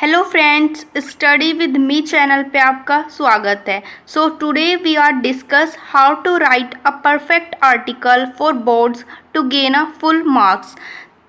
Hello friends, study with me channel पे आपका स्वागत है। So today we are discuss how to write a perfect article for boards to gain a full marks.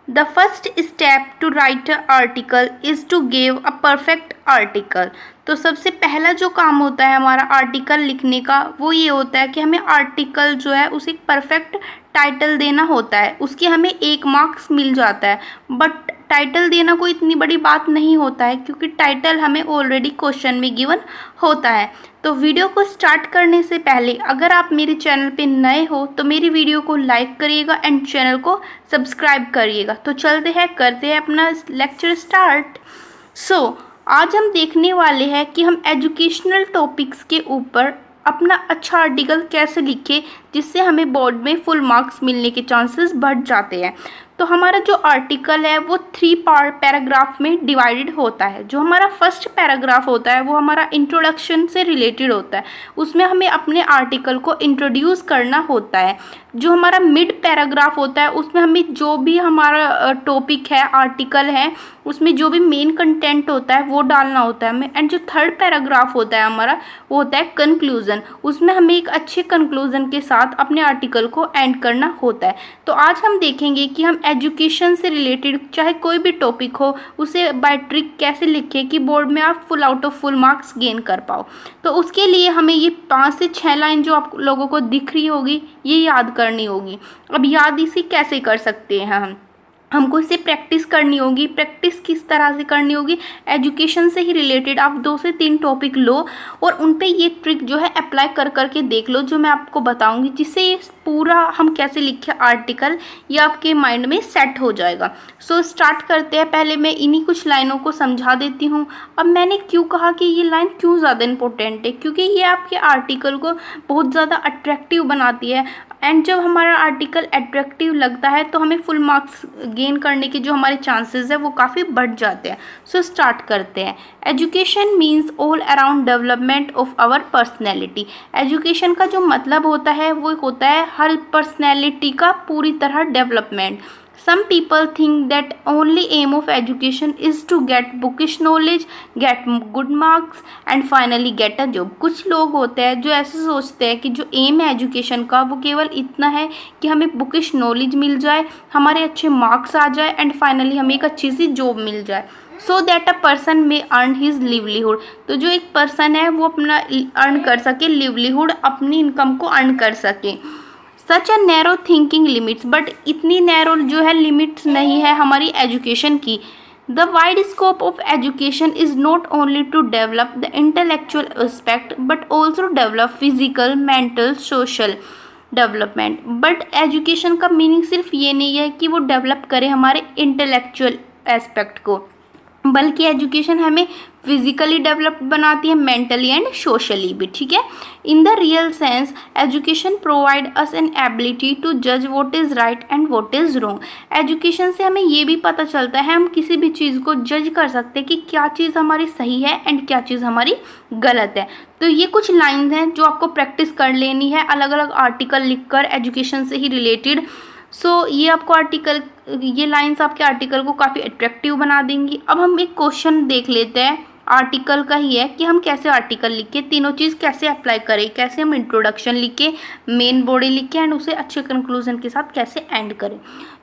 The first step to write a article is to give a perfect article. तो सबसे पहला जो काम होता है हमारा article लिखने का वो ये होता है कि हमें आर्टिकल जो है उसे एक परफेक्ट टाइटल देना होता है। उसके हमें 1 मार्क्स मिल जाता है, बट टाइटल देना कोई इतनी बड़ी बात नहीं होता है क्योंकि टाइटल हमें ऑलरेडी क्वेश्चन में गिवन होता है। तो वीडियो को स्टार्ट करने से पहले अगर आप मेरे चैनल पे नए हो तो मेरी वीडियो को लाइक करिएगा एंड चैनल को सब्सक्राइब करिएगा। तो चलते हैं, करते हैं अपना लेक्चर स्टार्ट। आज हम देखने वाले हैं कि हम एजुकेशनल टॉपिक्स के ऊपर अपना अच्छा आर्टिकल कैसे लिखें जिससे हमें बोर्ड में फुल मार्क्स मिलने के चांसेस बढ़ जाते हैं। तो हमारा जो आर्टिकल है वो 3 पैराग्राफ में डिवाइडेड होता है। जो हमारा फर्स्ट पैराग्राफ होता है वो हमारा इंट्रोडक्शन से रिलेटेड होता है, उसमें हमें अपने आर्टिकल को इंट्रोड्यूस करना होता है। जो हमारा मिड पैराग्राफ होता है उसमें हमें जो भी हमारा टॉपिक है, आर्टिकल है, उसमें जो भी मेन कंटेंट होता है वो डालना होता है हमें। एंड जो थर्ड पैराग्राफ होता है हमारा वो होता है कंक्लूज़न। उसमें हमें एक अच्छे कंक्लूज़न के साथ अपने आर्टिकल को एंड करना होता है। तो आज हम देखेंगे कि हम एजुकेशन से रिलेटेड चाहे कोई भी टॉपिक हो उसे बाय ट्रिक कैसे लिखें कि बोर्ड में आप full out of full marks gain कर पाओ। तो उसके लिए हमें ये 5 से 6 लाइन जो आप लोगों को दिख रही होगी ये याद करनी होगी। अब याद इसे कैसे कर सकते हैं हमको इसे प्रैक्टिस करनी होगी। प्रैक्टिस किस तरह से करनी होगी? एजुकेशन से ही रिलेटेड आप 2 से 3 टॉपिक लो और उन पे ये ट्रिक जो है अप्लाई कर करके देख लो जो मैं आपको बताऊंगी, जिससे ये पूरा हम कैसे लिखे आर्टिकल ये आपके माइंड में सेट हो जाएगा। स्टार्ट करते हैं। पहले मैं इन्हीं कुछ लाइनों को समझा देती हूँ। अब मैंने क्यों कहा कि ये लाइन क्यों ज़्यादा इंपॉर्टेंट है, क्योंकि ये आपके आर्टिकल को बहुत ज़्यादा अट्रैक्टिव बनाती है। एंड जब हमारा आर्टिकल अट्रैक्टिव लगता है तो हमें फुल मार्क्स गेन करने के जो हमारे चांसेस है वो काफ़ी बढ़ जाते हैं। स्टार्ट करते हैं। Education means all around development of our personality. Education का जो मतलब होता है वो होता है हर पर्सनैलिटी का पूरी तरह development. Some people think that only aim of education is to get bookish knowledge, get good marks and finally get a job। कुछ लोग होते हैं जो ऐसे सोचते हैं कि जो एम है एजुकेशन का वो केवल इतना है कि हमें बुकिश नॉलेज मिल जाए, हमारे अच्छे मार्क्स आ जाए एंड फाइनली हमें एक अच्छी सी जॉब मिल जाए, सो दैट अ पर्सन में अर्न हिज लिवलीहुड। तो जो एक पर्सन है वो अपना अर्न कर सके, लिवलीहुड अपनी इनकम को अर्न कर सके। Such a narrow thinking limits, but इतनी नैरो जो है लिमिट्स नहीं है हमारी एजुकेशन की। The wide scope of education is not only to develop the intellectual aspect but also develop physical, mental, social development. But education का meaning सिर्फ ये नहीं है कि वो डेवलप करे हमारे इंटेलेक्चुअल एस्पेक्ट को, बल्कि एजुकेशन हमें फिजिकली डेवलप्ड बनाती है, मेंटली एंड सोशली भी। ठीक है। In the real sense education provide us an ability to जज what is right and what is wrong. Education से हमें ये भी पता चलता है, हम किसी भी चीज़ को जज कर सकते हैं कि क्या चीज़ हमारी सही है एंड क्या चीज़ हमारी गलत है। तो ये कुछ लाइन्स हैं जो आपको प्रैक्टिस कर लेनी है अलग अलग आर्टिकल लिखकर एजुकेशन से ही रिलेटेड। ये आपको आर्टिकल, ये लाइंस आपके आर्टिकल को काफ़ी अट्रैक्टिव बना देंगी। अब हम एक क्वेश्चन देख लेते हैं, आर्टिकल का ही है कि हम कैसे आर्टिकल लिखें, तीनों चीज़ कैसे अप्लाई करें, कैसे हम इंट्रोडक्शन लिखें, मेन बॉडी लिखें एंड उसे अच्छे कंक्लूजन के साथ कैसे एंड करें।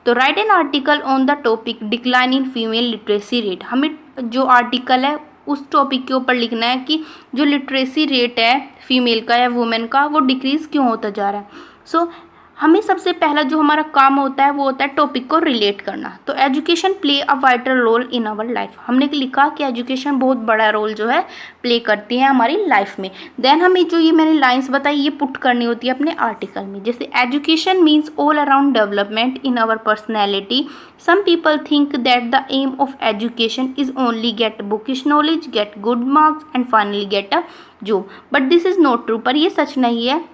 तो right an article on the topic decline in female literacy rate. हमें जो आर्टिकल है उस टॉपिक के ऊपर लिखना है कि जो लिटरेसी रेट है फीमेल का या वुमेन का वो डिक्रीज़ क्यों होता जा रहा है। हमें सबसे पहला जो हमारा काम होता है वो होता है टॉपिक को रिलेट करना। तो education play a vital role in our life. हमने लिखा कि एजुकेशन बहुत बड़ा रोल जो है प्ले करती है हमारी लाइफ में। देन हमें जो ये मैंने लाइंस बताई ये पुट करनी होती है अपने आर्टिकल में। जैसे education means all around development in our personality. Some people think that the aim of education is only get bookish knowledge, get good marks and finally get a job, but this is not true. पर ये सच नहीं है।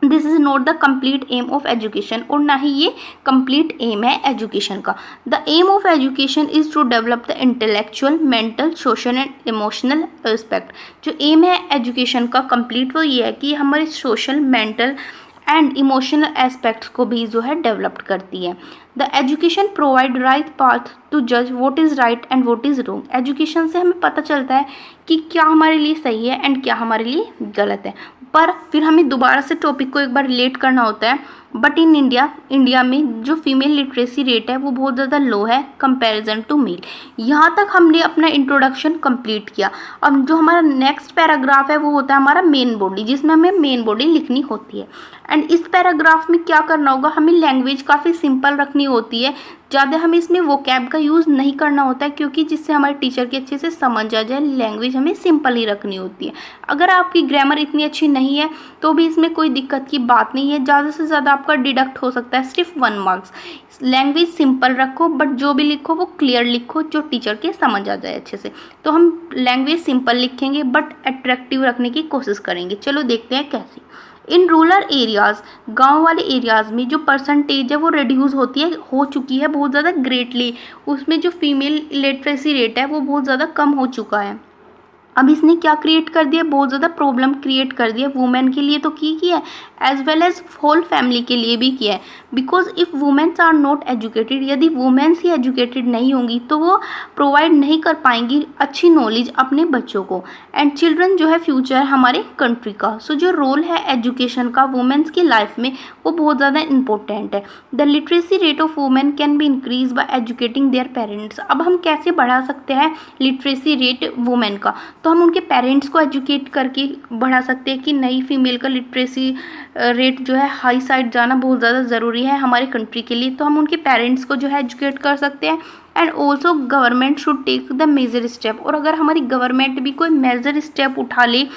This is not the complete aim of education, और ना ही ये complete aim है एजुकेशन का। The aim of education is to develop the intellectual, mental, social and emotional aspect. जो एम है एजुकेशन का कम्प्लीट वो ये है कि हमारे social, mental and emotional aspects को भी जो है डेवलप्ड करती है। The education provide right path to जज what is right and what is wrong. Education से हमें पता चलता है कि क्या हमारे लिए सही है एंड क्या हमारे लिए गलत है। पर फिर हमें दोबारा से टॉपिक को एक बार रिलेट करना होता है। बट इन इंडिया में जो फीमेल लिटरेसी रेट है वो बहुत ज़्यादा लो है कंपैरिजन टू मेल। यहाँ तक हमने अपना इंट्रोडक्शन कंप्लीट किया। अब जो हमारा नेक्स्ट पैराग्राफ है वो होता है हमारा मेन बॉडी, जिसमें हमें मेन बॉडी लिखनी होती है। एंड इस पैराग्राफ में क्या करना होगा, हमें लैंग्वेज काफ़ी सिंपल रखनी होती है। ज़्यादा हमें इसमें वोकैब का यूज़ नहीं करना होता है, क्योंकि जिससे हमारे टीचर के अच्छे से समझ आ जाए। लैंग्वेज हमें सिंपल ही रखनी होती है। अगर आपकी ग्रामर इतनी अच्छी नहीं है तो भी इसमें कोई दिक्कत की बात नहीं है। ज़्यादा से ज़्यादा आपका डिडक्ट हो सकता है सिर्फ 1 मार्क्स। लैंग्वेज सिंपल रखो, बट जो भी लिखो वो क्लियर लिखो, जो टीचर के समझ आ जाए अच्छे से। तो हम लैंग्वेज सिंपल लिखेंगे बट अट्रैक्टिव रखने की कोशिश करेंगे। चलो देखते हैं कैसे। इन रूरल एरियाज़, गांव वाले एरियाज़ में जो परसेंटेज है वो रिड्यूस हो चुकी है बहुत ज़्यादा ग्रेटली। उसमें जो फीमेल लिटरेसी रेट है वो बहुत ज़्यादा कम हो चुका है। अब इसने क्या क्रिएट कर दिया, बहुत ज़्यादा प्रॉब्लम क्रिएट कर दिया वुमेन के लिए तो किया है, as well as whole family के लिए भी किया है। Because if womens are not educated, यदि वुमेन्स ही एजुकेटेड नहीं होंगी तो वो प्रोवाइड नहीं कर पाएंगी अच्छी नॉलेज अपने बच्चों को। एंड चिल्ड्रन जो है फ्यूचर हमारे कंट्री का। सो जो रोल है एजुकेशन का वुमेन्स की लाइफ में वो बहुत ज़्यादा इंपॉर्टेंट है। The literacy rate of women can be increase by educating their parents. अब हम कैसे बढ़ा सकते हैं लिटरेसी रेट वुमेन का, तो हम उनके पेरेंट्स को एजुकेट करके बढ़ा सकते हैं कि नई फीमेल का लिटरेसी रेट जो है हाई साइड जाना बहुत ज़्यादा ज़रूरी है हमारे कंट्री के लिए। तो हम उनके पेरेंट्स को जो है एजुकेट कर सकते हैं। And also government should take the major step. और अगर हमारी गवर्नमेंट भी कोई मेजर स्टेप उठा ले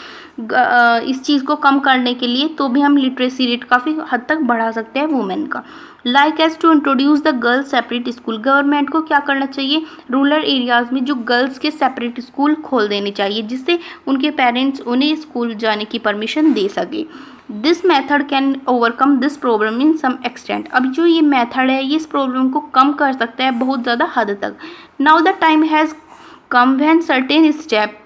इस चीज़ को कम करने के लिए, तो भी हम लिटरेसी रेट काफ़ी हद तक बढ़ा सकते हैं वुमेन का। Like as to introduce the girls separate school. Government को क्या करना चाहिए, रूरल एरियाज़ में जो गर्ल्स के सेपरेट स्कूल खोल देने चाहिए, जिससे उनके पेरेंट्स उन्हें स्कूल जाने की परमिशन दे सके। This method can overcome this problem in some extent. अब जो ये मेथड है ये इस प्रॉब्लम को कम कर सकता है बहुत ज़्यादा हद तक। Now the time has come when certain step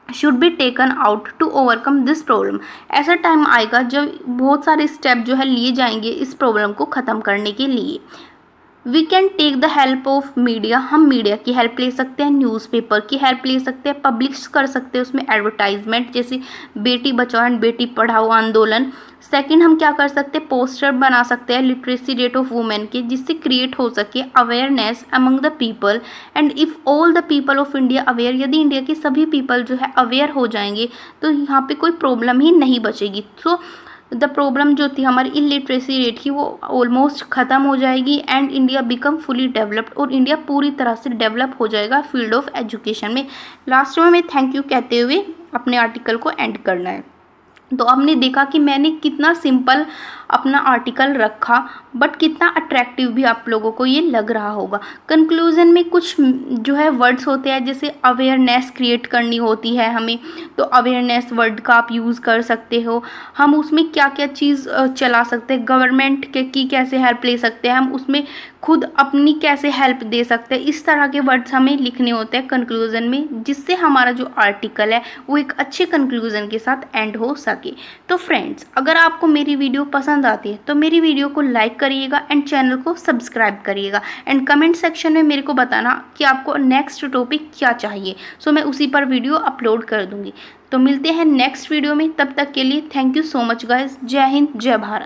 should be taken out to overcome this problem. ऐसा टाइम आएगा जब बहुत सारे स्टेप जो है लिए जाएंगे इस प्रॉब्लम को ख़त्म करने के लिए। We can take the help of media. हम मीडिया की हेल्प ले सकते हैं, न्यूज़पेपर की हेल्प ले सकते हैं, पब्लिश कर सकते हैं उसमें एडवर्टाइजमेंट, जैसे बेटी बचाओ एंड बेटी पढ़ाओ आंदोलन। सेकंड, हम क्या कर सकते हैं, पोस्टर बना सकते हैं लिटरेसी रेट ऑफ वुमेन के, जिससे क्रिएट हो सके awareness among the people. And if all the people of India aware, यदि इंडिया के सभी पीपल जो है अवेयर हो जाएंगे तो यहाँ पे कोई प्रॉब्लम ही नहीं बचेगी। सो द प्रॉब्लम जो थी हमारी इलिटरेसी रेट की वो ऑलमोस्ट ख़त्म हो जाएगी and India become fully developed. और इंडिया पूरी तरह से डेवलप हो जाएगा फील्ड ऑफ एजुकेशन में। लास्ट में हमें थैंक यू कहते हुए अपने आर्टिकल को एंड करना है। तो आपने देखा कि मैंने कितना सिंपल अपना आर्टिकल रखा, बट कितना अट्रैक्टिव भी आप लोगों को ये लग रहा होगा। कंक्लूजन में कुछ जो है वर्ड्स होते हैं, जैसे अवेयरनेस क्रिएट करनी होती है हमें, तो अवेयरनेस वर्ड का आप यूज़ कर सकते हो। हम उसमें क्या क्या चीज़ चला सकते हैं, गवर्नमेंट के की कैसे हेल्प ले सकते हैं, हम उसमें खुद अपनी कैसे हेल्प दे सकते हैं, इस तरह के वर्ड्स हमें लिखने होते हैं कंक्लूजन में, जिससे हमारा जो आर्टिकल है वो एक अच्छे कंक्लूजन के साथ एंड हो सके। तो फ्रेंड्स, अगर आपको मेरी वीडियो पसंद आती है तो मेरी वीडियो को लाइक करिएगा एंड चैनल को सब्सक्राइब करिएगा। एंड कमेंट सेक्शन में मेरे को बताना कि आपको नेक्स्ट टॉपिक क्या चाहिए, सो मैं उसी पर वीडियो अपलोड कर दूंगी। तो मिलते हैं नेक्स्ट वीडियो में, तब तक के लिए thank you so much guys. जय हिंद, जय भारत।